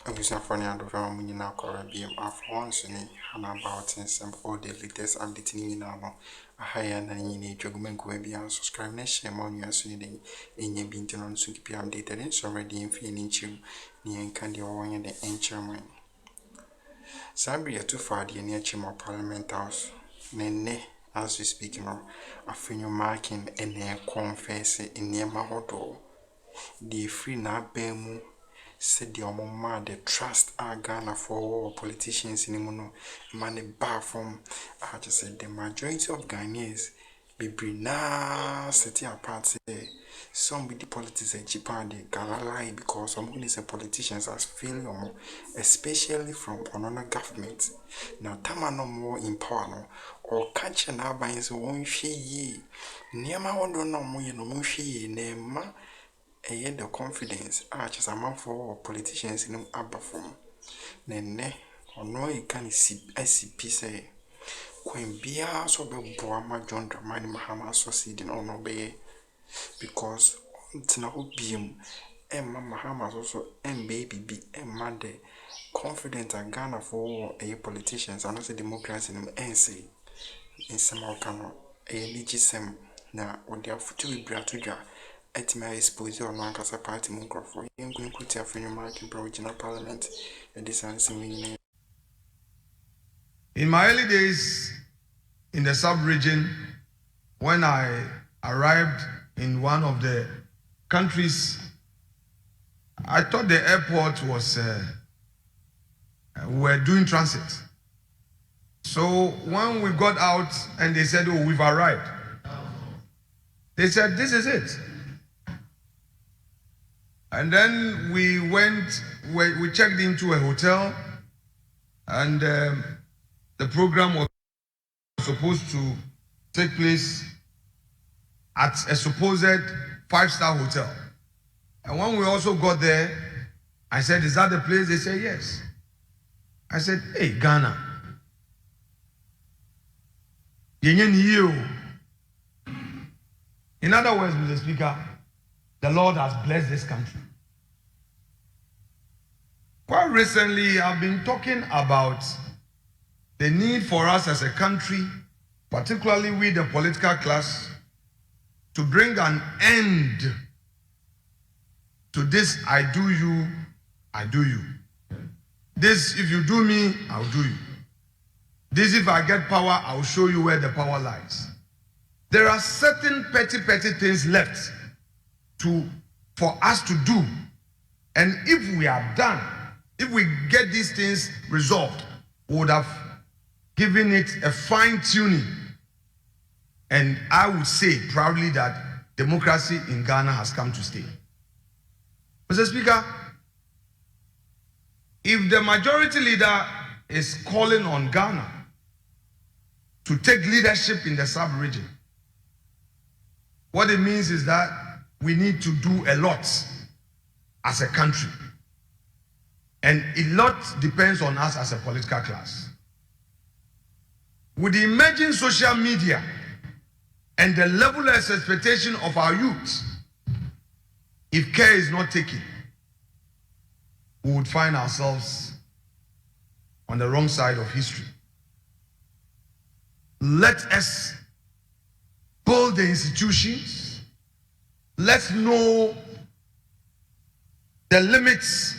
Abusa for the Adova Munina Cora BM Alpha OneTV and about some all the latest updates in our higher than any jugment go be and subscribe next share on your swing in your binton on soon keep updated and so already in feeling you near candy or one in the ancient. Sabria too far the near Chimo Parliament House. Nene, as we speak now, Afenyo Markin and their confess in near Mahodo. The free na bemu said the mama the trust Ghana for politicians in mono money bar from I just said the majority of Ghanaians be na city apart say some be the politics a cheaper the Ghana lie because some who say politicians as failure especially from another government now tama no more in power no or catch na binds won ye near wonder no more no more she nema the confidence just a man for politicians in upper form. Nene or no you can see SCP say Queen Bia so be Boama John Dramani Mahama succeeding on obey because Tina Obium Emma Mahama also baby be Emma de confident and Ghana for a politicians and also democrats in NC in some cano a legisem na or their future bratuja. At my exposure on Lancashire Party Microphone, I'm going to put a friend Markin Regional Parliament and this answer. In my early days in the sub-region, when I arrived in one of the countries, I thought the airport was, we were doing transit. So when we got out and they said, oh, we've arrived, they said, this is it. And then we checked into a hotel, and the program was supposed to take place at a supposed 5-star hotel. And when we also got there, I said, is that the place? They said, yes. I said, hey, Ghana. In other words, Mr. Speaker, the Lord has blessed this country. Quite recently, I've been talking about the need for us as a country, particularly with the political class, to bring an end to this I do you, I do you. This, if you do me, I'll do you. This, if I get power, I'll show you where the power lies. There are certain petty things left for us to do, and if we are done, if we get these things resolved, we would have given it a fine-tuning, and I would say proudly that democracy in Ghana has come to stay. Mr. Speaker, if the majority leader is calling on Ghana to take leadership in the sub-region, what it means is that we need to do a lot as a country. And a lot depends on us as a political class. With the emerging social media and the level of expectation of our youth, if care is not taken, we would find ourselves on the wrong side of history. Let us build the institutions. Let's know the limits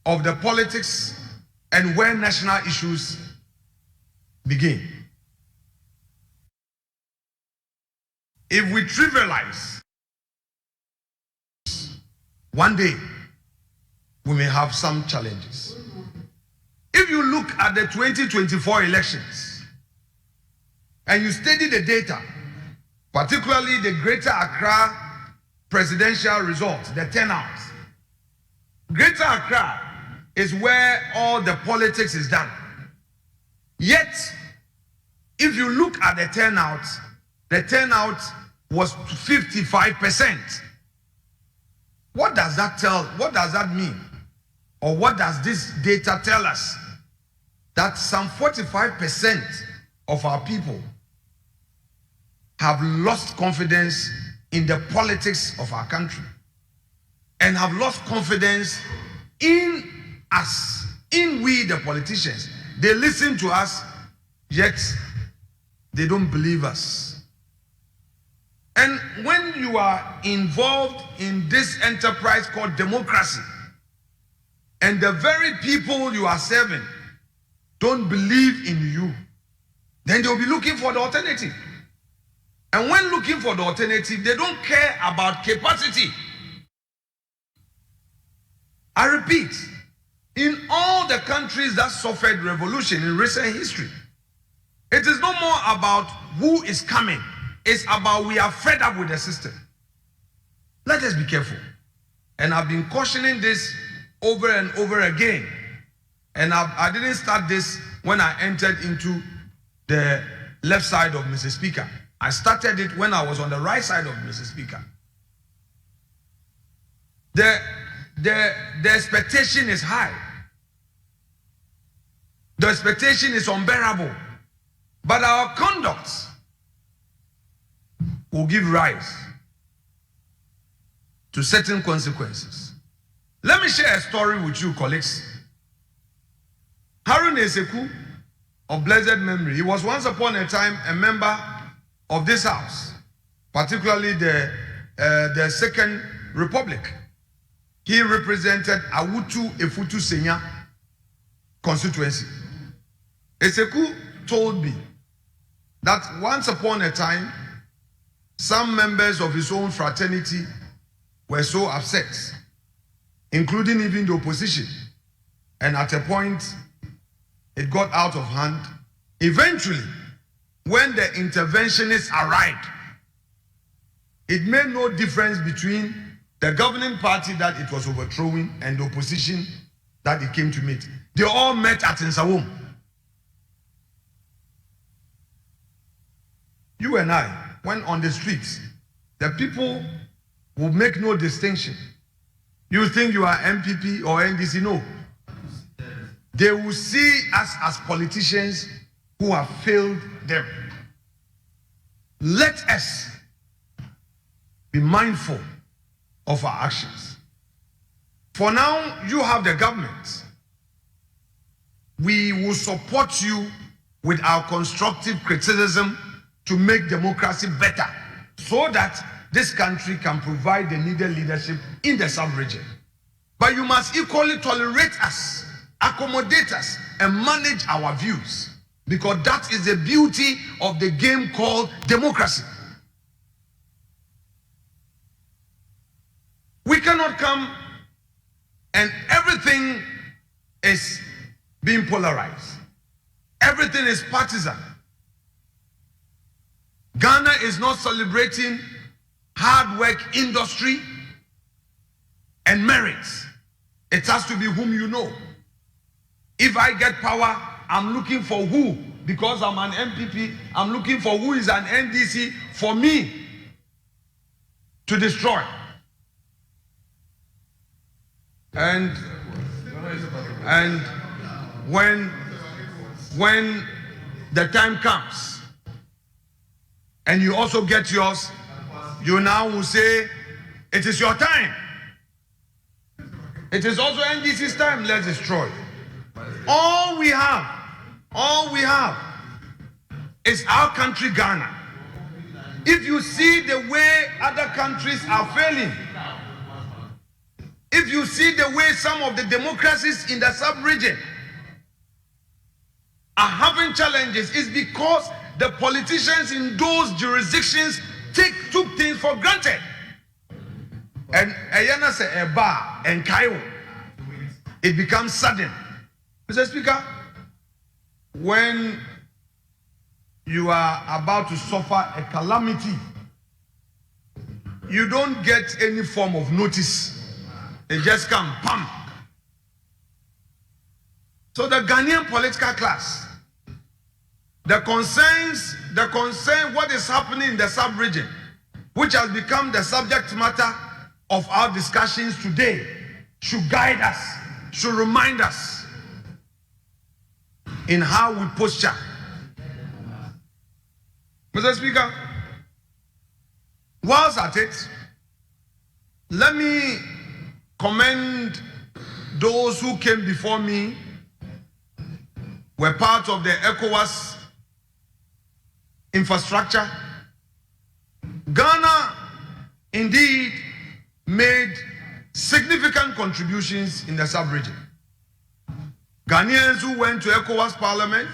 of the politics and where national issues begin. If we trivialize, one day we may have some challenges. If you look at the 2024 elections and you study the data, particularly the Greater Accra presidential results, the turnout, Greater Accra is where all the politics is done. Yet, if you look at the turnout was 55%. What does that tell? What does that mean? Or what does this data tell us? That some 45% of our people have lost confidence in the politics of our country and have lost confidence in us, in we the politicians. They listen to us, yet they don't believe us. And when you are involved in this enterprise called democracy, and the very people you are serving don't believe in you, then they'll be looking for the alternative. And when looking for the alternative, they don't care about capacity. I repeat, in all the countries that suffered revolution in recent history, it is no more about who is coming. It's about we are fed up with the system. Let us be careful. And I've been cautioning this over and over again. And I didn't start this when I entered into the left side of Mr. Speaker. I started it when I was on the right side of Mr. Speaker. The expectation is high. The expectation is unbearable. But our conduct will give rise to certain consequences. Let me share a story with you, colleagues. Harun Eseku, of blessed memory, he was once upon a time a member of this house, particularly the Second Republic. He represented Awutu Efutu Senya constituency. Eseku told me that once upon a time, some members of his own fraternity were so upset, including even the opposition. And at a point, it got out of hand. Eventually, when the interventionists arrived, it made no difference between the governing party that it was overthrowing and the opposition that it came to meet. They all met at Nsawam. You and I, when on the streets, the people will make no distinction. You think you are NPP or NDC? No. They will see us as politicians who have failed them. Let us be mindful of our actions. For now, you have the government. We will support you with our constructive criticism to make democracy better, so that this country can provide the needed leadership in the sub-region. But you must equally tolerate us, accommodate us, and manage our views, because that is the beauty of the game called democracy. We cannot come and everything is being polarized. Everything is partisan. Ghana is not celebrating hard work, industry, and merits. It has to be whom you know. If I get power, I'm looking for who, because I'm an MPP, I'm looking for who is an NDC for me to destroy. And when the time comes and you also get yours, you now will say, it is your time. It is also NDC's time. Let's destroy. All we have is our country, Ghana. If you see the way other countries are failing, if you see the way some of the democracies in the sub-region are having challenges, it's because the politicians in those jurisdictions took things for granted. And Ayana say Eba and Kaiwo, it becomes sudden. Mr. Speaker, when you are about to suffer a calamity, you don't get any form of notice. It just come, pam. So the Ghanaian political class, the concern what is happening in the sub-region, which has become the subject matter of our discussions today, should guide us, should remind us in how we posture. Mr. Speaker, whilst at it, let me commend those who came before me were part of the ECOWAS infrastructure. Ghana indeed made significant contributions in the sub-region. Ghanaians who went to ECOWAS Parliament,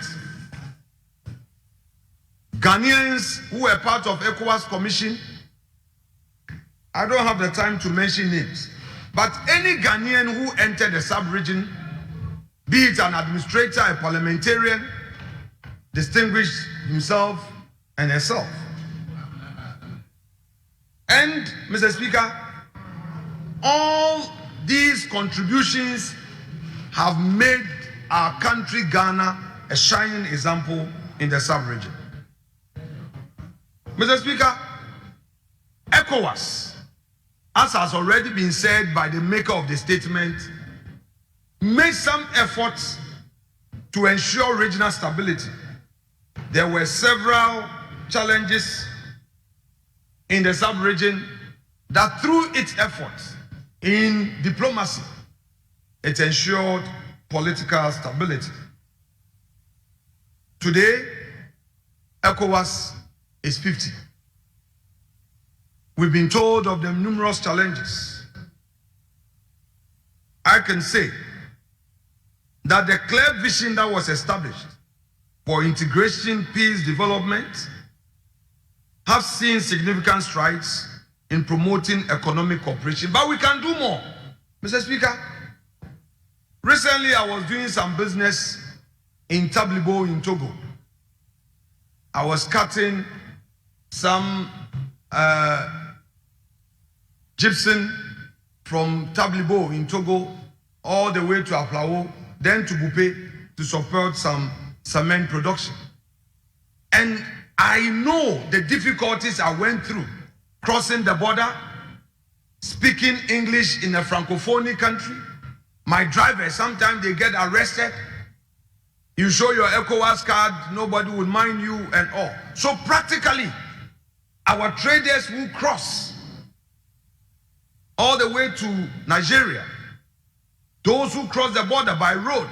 Ghanaians who were part of ECOWAS Commission. I don't have the time to mention names, but any Ghanaian who entered the sub-region, be it an administrator, a parliamentarian, distinguished himself and herself. And, Mr. Speaker, all these contributions have made our country, Ghana, a shining example in the sub-region. Mr. Speaker, ECOWAS, as has already been said by the maker of the statement, made some efforts to ensure regional stability. There were several challenges in the sub-region that through its efforts in diplomacy, it ensured political stability. Today, ECOWAS is 50. We've been told of the numerous challenges. I can say that the clear vision that was established for integration, peace, development have seen significant strides in promoting economic cooperation, but we can do more. Mr. Speaker, recently I was doing some business in Tablibo in Togo. I was cutting some gypsum from Tablibo in Togo all the way to Aplao, then to Bupe to support some cement production. And I know the difficulties I went through crossing the border, speaking English in a francophone country. My drivers, sometimes they get arrested. You show your ECOWAS card, nobody will mind you and all. So practically, our traders who cross all the way to Nigeria, those who cross the border by road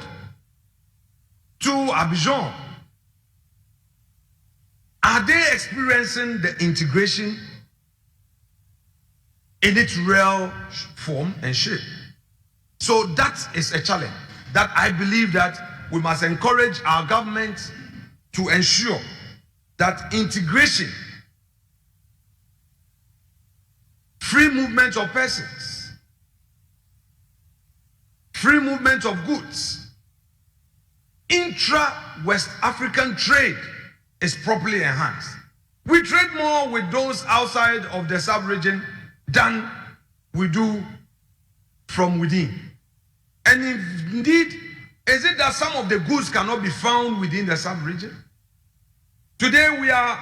to Abidjan, are they experiencing the integration in its real form and shape? So that is a challenge that I believe that we must encourage our government to ensure that integration, free movement of persons, free movement of goods, intra-West African trade is properly enhanced. We trade more with those outside of the sub-region than we do from within. And indeed, is it that some of the goods cannot be found within the sub-region? Today we are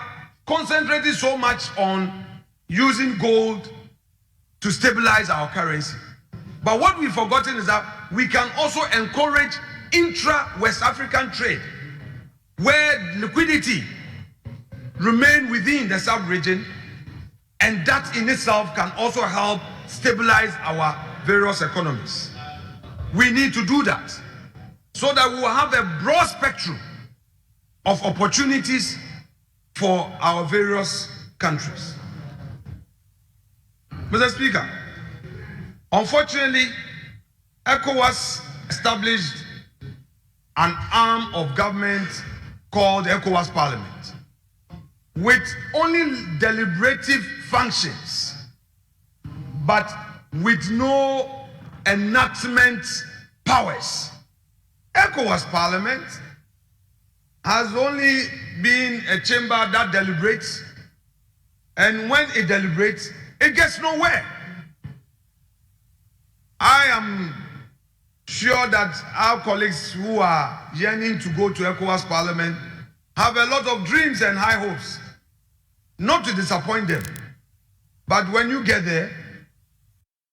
concentrating so much on using gold to stabilize our currency. But what we've forgotten is that we can also encourage intra-West African trade, where liquidity remain within the sub-region, and that in itself can also help stabilize our various economies. We need to do that so that we will have a broad spectrum of opportunities for our various countries. Mr. Speaker, unfortunately, ECOWAS established an arm of government called ECOWAS Parliament with only deliberative functions, but with no enactment powers. ECOWAS Parliament has only been a chamber that deliberates, and when it deliberates, it gets nowhere. I am sure that our colleagues who are yearning to go to ECOWAS Parliament have a lot of dreams and high hopes, not to disappoint them. But when you get there,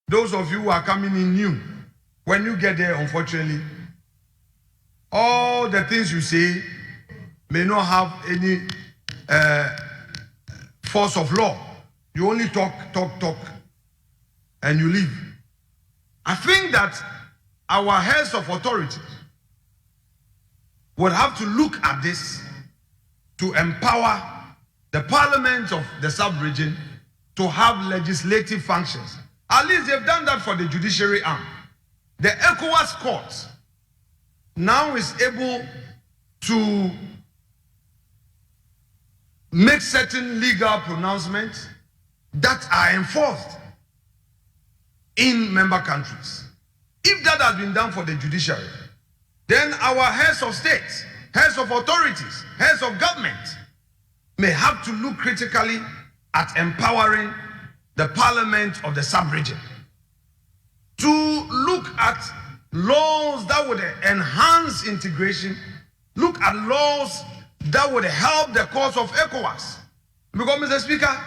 those of you who are coming in new, when you get there, unfortunately, all the things you say may not have any force of law. You only talk, and you leave. I think that our heads of authority would have to look at this to empower the parliament of the sub-region to have legislative functions. At least they've done that for the judiciary arm. The ECOWAS court now is able to make certain legal pronouncements that are enforced in member countries. If that has been done for the judiciary, then our heads of states, heads of authorities, heads of government may have to look critically at empowering the parliament of the sub-region to look at laws that would enhance integration, look at laws that would help the cause of ECOWAS. Because, Mr. Speaker,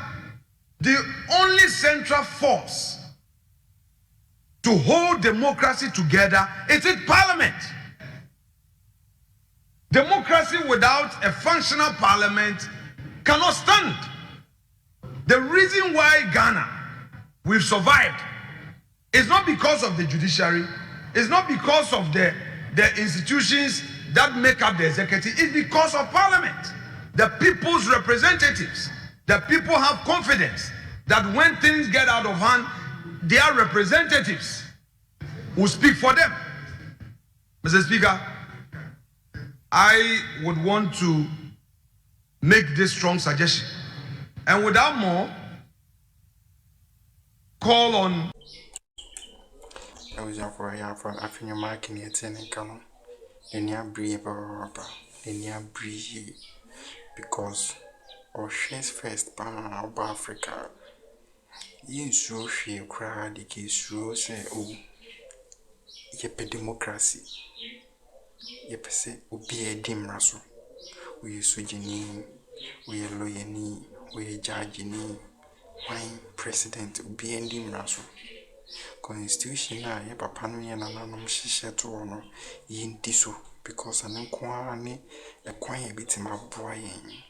the only central force to hold democracy together is its parliament. Democracy without a functional parliament cannot stand. The reason why Ghana, we've survived, is not because of the judiciary, it's not because of the institutions that make up the executive, it's because of parliament. The people's representatives, the people have confidence that when things get out of hand, their representatives will speak for them. Mr. Speaker, I would want to make this strong suggestion, and without more, call on Afenyo Markin yetene kano enia brie baba enia brie because our shares first pa oba Africa yinsu hwe kra de kesu se o yepe democracy yepe se obi edim raso we sujini we loyeni we judge ni why president obi edim raso constitution na ye papa no ye nananom hihye to no yinti so because an kwa ne ekwan ye bitima boa yen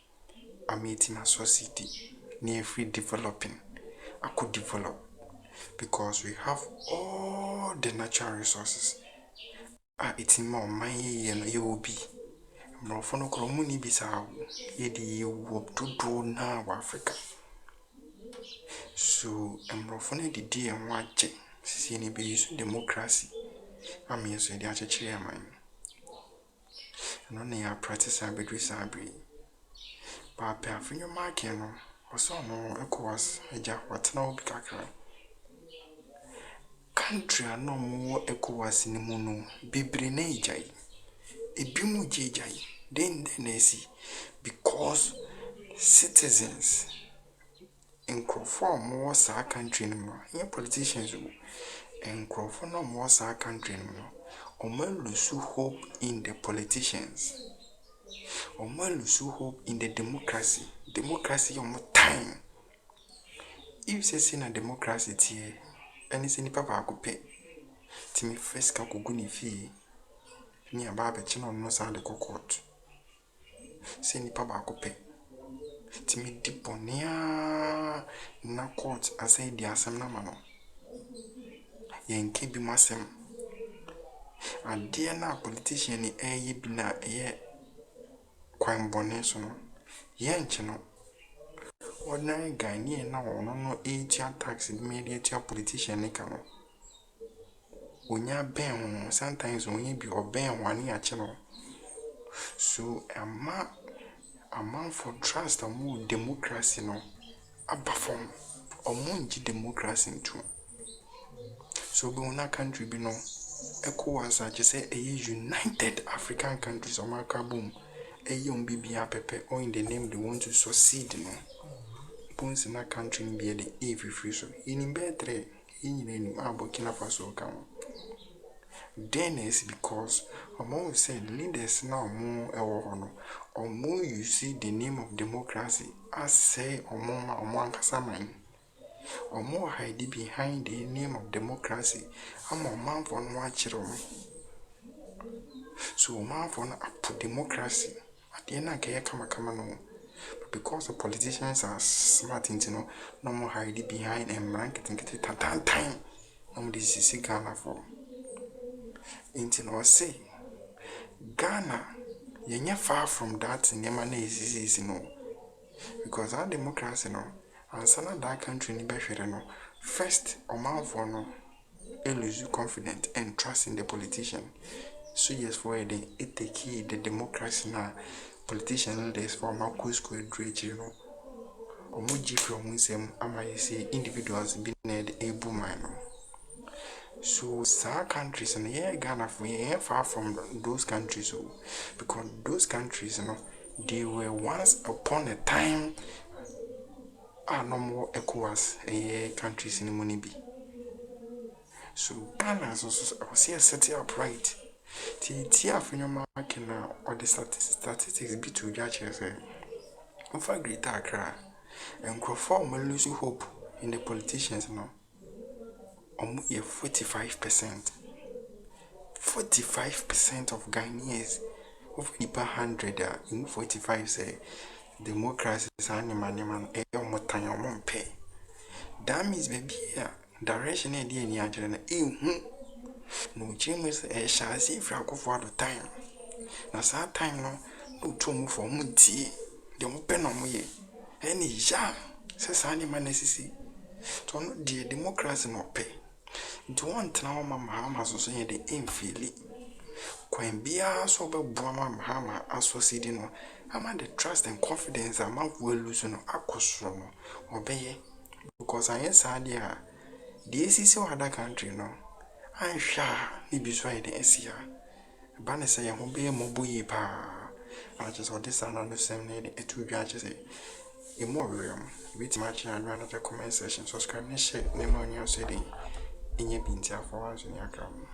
ametima society near free developing I could develop because we have all the natural resources it's in more my ye will be mrofono kromuni bisa ye di wo do na Africa so mrofone di di en wache sisi ni be use democracy am so di acheche aman no na ya practice abedru sabri pa pa Afenyo Markin no oso no ECOWAS eja watna obi kakra country no mo ECOWAS ni mu no bebre na ejai ebimu jejai then esi because citizens in Crawford more sa country no here politicians and Crawford no more sa country no oman lose hope in the politicians oman lose hope in the democracy on time if say na democracy tie any say nipa ba akope timi first ka kuguni fi ni aba be chino no sa de court say nipa ba akope timi diponia na court asay di asem na mano yenke bi masem ade na politician ni eye bi na ye kwan bone so no yenche no ordinary guy ni na ono no etia tax bi me etia politician ni kano onya ben sometimes onye bi oben wani a cheno so amount for trust amu democracy no abafom omunji democracy ntu so be una country bi no ECOWAS a say a united African countries o maka boom eyom bibia pepe or in the name they want to succeed no ponsi na country bi de every free so in betre in any Burkina Faso kan then is because Omo said leaders now more ewo or more you see the name of democracy as say Omo ankasa man or more hide behind the name of democracy am man for no achiro so man for up democracy at the end na kama no but because the politicians are smart into no more hide behind and rank it time no this is Ghana for Inti no say Ghana yenye far from that nyema na is no, because our democracy no and sana that country ni behwere no first omanfo no lose confidence and trust in the politician. So yes, for it take the democracy na politician leaders for Marcus Quadrich, you know. Omuji from some ama say individuals being able man. So some countries and yeah Ghana for far from those countries, so because those countries, you know, they were once upon a time are no more ECOWAS countries in the money be. So Ghana is also set up right. Succeed-Afenyo Markin or the statistics be to judge say. In fact, Greater Accra and Crawford will lose hope in the politicians now. 45%. 45% of Ghanaians over 100 in 45 say democracy is animal pay. That means baby direction idea ni ajere na no James shall see if I go for the time. Na that time no to move for muti the open on me any ja says animal necessity to no the democracy no pay. Do want now Mahama so say the infili Kwan bia so be boama Mahama associated no ama the trust and confidence amount will lose no akosro no obeye because I said there the ECC or other country no I sha ni bi so the Asia ba ne say ho be moboyi pa I just all this and the same need it to judge say a more room with match and another comment section subscribe and share the money say in your bintia for us in Akroma.